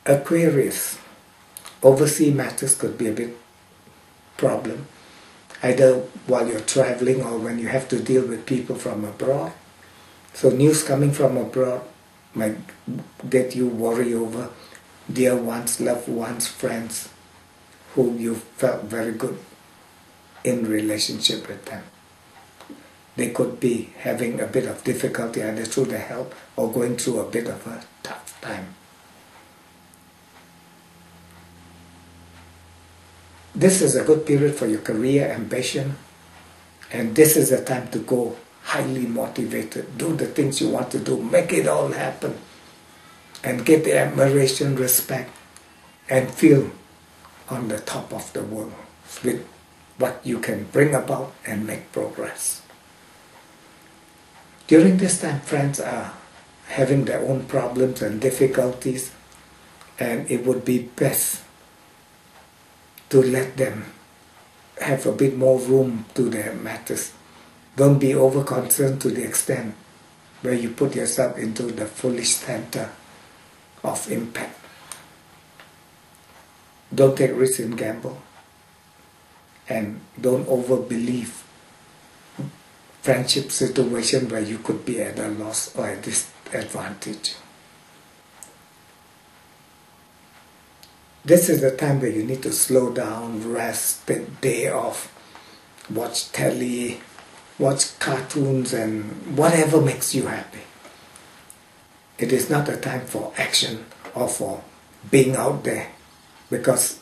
Aquarius, overseas matters could be a bit problem, either while you're traveling or when you have to deal with people from abroad. So news coming from abroad might get you worry over dear ones, loved ones, friends who you felt very good in relationship with them. They could be having a bit of difficulty either through their health or going through a bit of a tough time. This is a good period for your career ambition, and this is a time to go highly motivated, do the things you want to do, make it all happen, and get the admiration, respect, and feel on the top of the world with what you can bring about and make progress. During this time, friends are having their own problems and difficulties, and it would be best to let them have a bit more room to their matters. Don't be over concerned to the extent where you put yourself into the foolish center of impact. Don't take risks in gamble, and don't overbelieve friendship situation where you could be at a loss or a disadvantage. This is the time where you need to slow down, rest, take day off, watch telly, watch cartoons, and whatever makes you happy. It is not a time for action or for being out there, because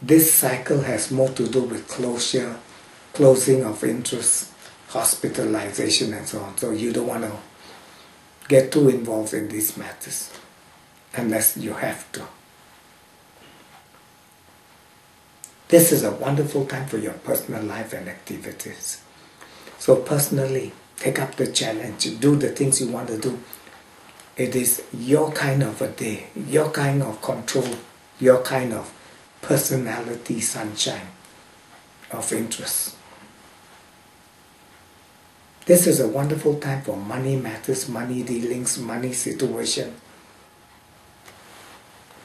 this cycle has more to do with closure, closing of interest, hospitalization, and so on. So you don't want to get too involved in these matters unless you have to. This is a wonderful time for your personal life and activities. So personally, take up the challenge, do the things you want to do. It is your kind of a day, your kind of control, your kind of personality sunshine of interest. This is a wonderful time for money matters, money dealings, money situation.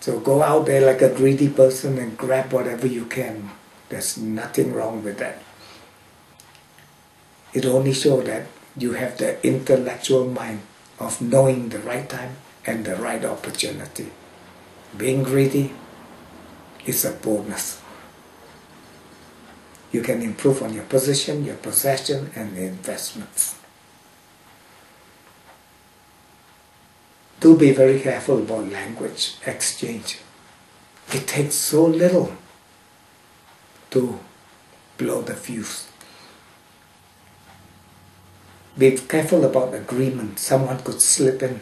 So go out there like a greedy person and grab whatever you can. There's nothing wrong with that. It only shows that you have the intellectual mind of knowing the right time and the right opportunity. Being greedy is a bonus. You can improve on your position, your possession, and investments. Do be very careful about language exchange. It takes so little to blow the fuse. Be careful about agreement. Someone could slip in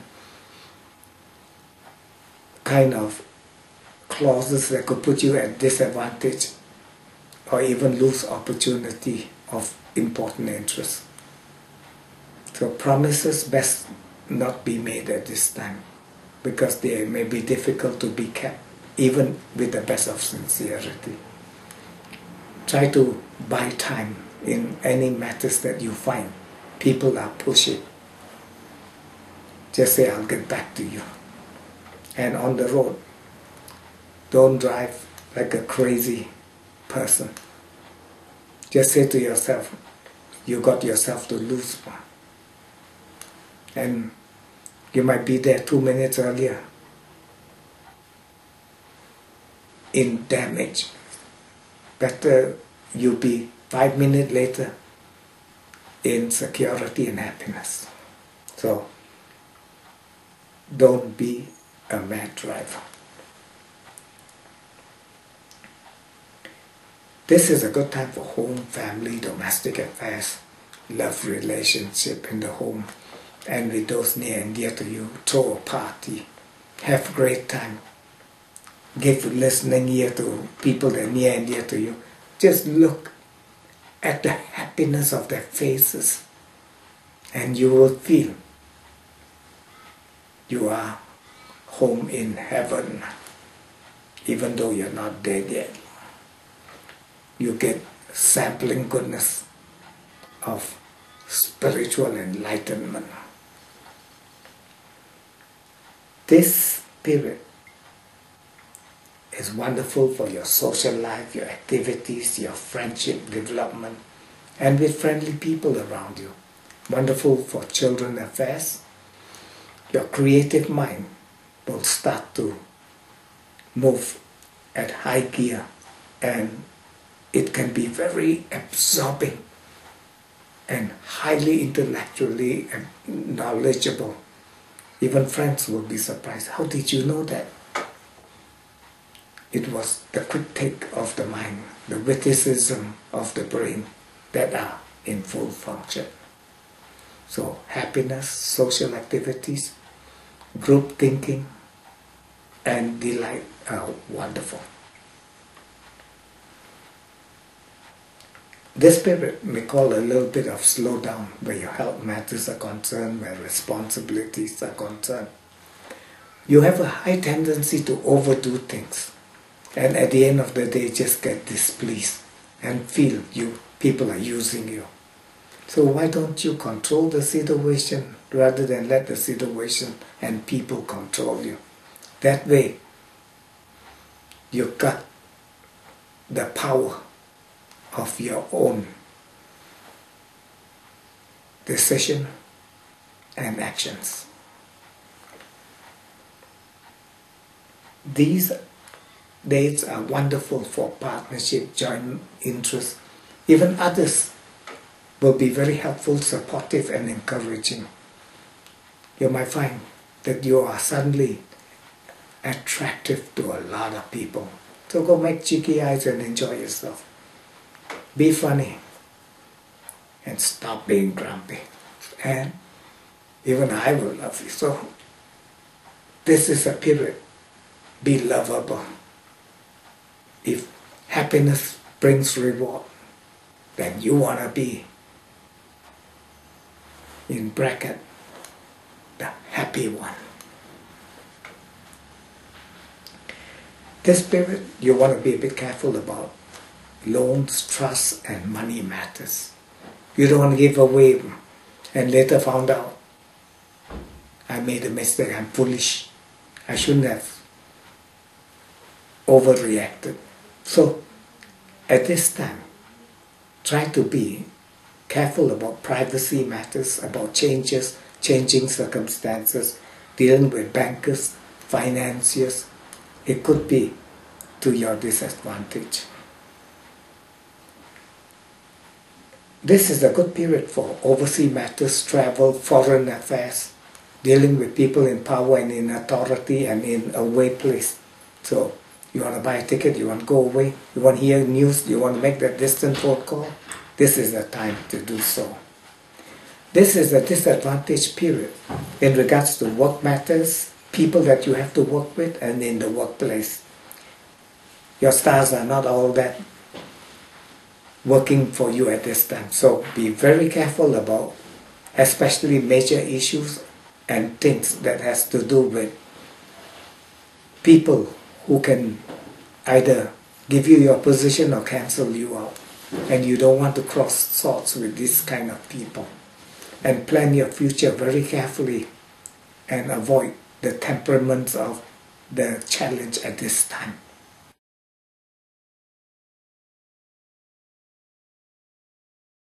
kind of clauses that could put you at disadvantage or even lose opportunity of important interest. So promises best not be made at this time, because they may be difficult to be kept, even with the best of sincerity. Try to buy time in any matters that you find people are pushing. Just say, I'll get back to you. And on the road, don't drive like a crazy person. Just say to yourself, you got yourself to lose one. And you might be there 2 minutes earlier in damage. Better you be 5 minutes later in security and happiness. So don't be a mad driver. This is a good time for home, family, domestic affairs, love relationship in the home, and with those near and dear to you. Throw a party, have a great time, give listening ear to people that are near and dear to you. Just look at the happiness of their faces, and you will feel you are home in heaven, even though you're not there yet. You get sampling goodness of spiritual enlightenment. This period is wonderful for your social life, your activities, your friendship development, and with friendly people around you. Wonderful for children affairs. Your creative mind will start to move at high gear, and it can be very absorbing and highly intellectually knowledgeable. Even friends will be surprised. How did you know that? It was the quick take of the mind, the witticism of the brain that are in full function. So happiness, social activities, group thinking, and delight are wonderful. This period may call a little bit of slowdown where your health matters are concerned, where responsibilities are concerned. You have a high tendency to overdo things, and at the end of the day just get displeased and feel people are using you. So why don't you control the situation rather than let the situation and people control you? That way you got the power of your own decision and actions. These dates are wonderful for partnership, joint interest. Even others will be very helpful, supportive, and encouraging. You might find that you are suddenly attractive to a lot of people. So go make cheeky eyes and enjoy yourself. Be funny and stop being grumpy. And even I will love you. So this is a period. Be lovable. If happiness brings reward, then you want to be, in bracket, the happy one. This period, you want to be a bit careful about loans, trusts, and money matters. You don't want to give away and later found out, I made a mistake, I'm foolish. I shouldn't have overreacted. So, at this time, try to be careful about privacy matters, about changing circumstances, dealing with bankers, financiers. It could be to your disadvantage. This is a good period for overseas matters, travel, foreign affairs, dealing with people in power and in authority and in a away place. So, you want to buy a ticket, you want to go away, you want to hear news, you want to make that distant phone call, this is the time to do so. This is a disadvantaged period in regards to work matters, people that you have to work with, and in the workplace. Your stars are not all that working for you at this time. So be very careful about especially major issues and things that has to do with people who can either give you your position or cancel you out. And you don't want to cross swords with this kind of people. And plan your future very carefully and avoid the temperaments of the challenge at this time.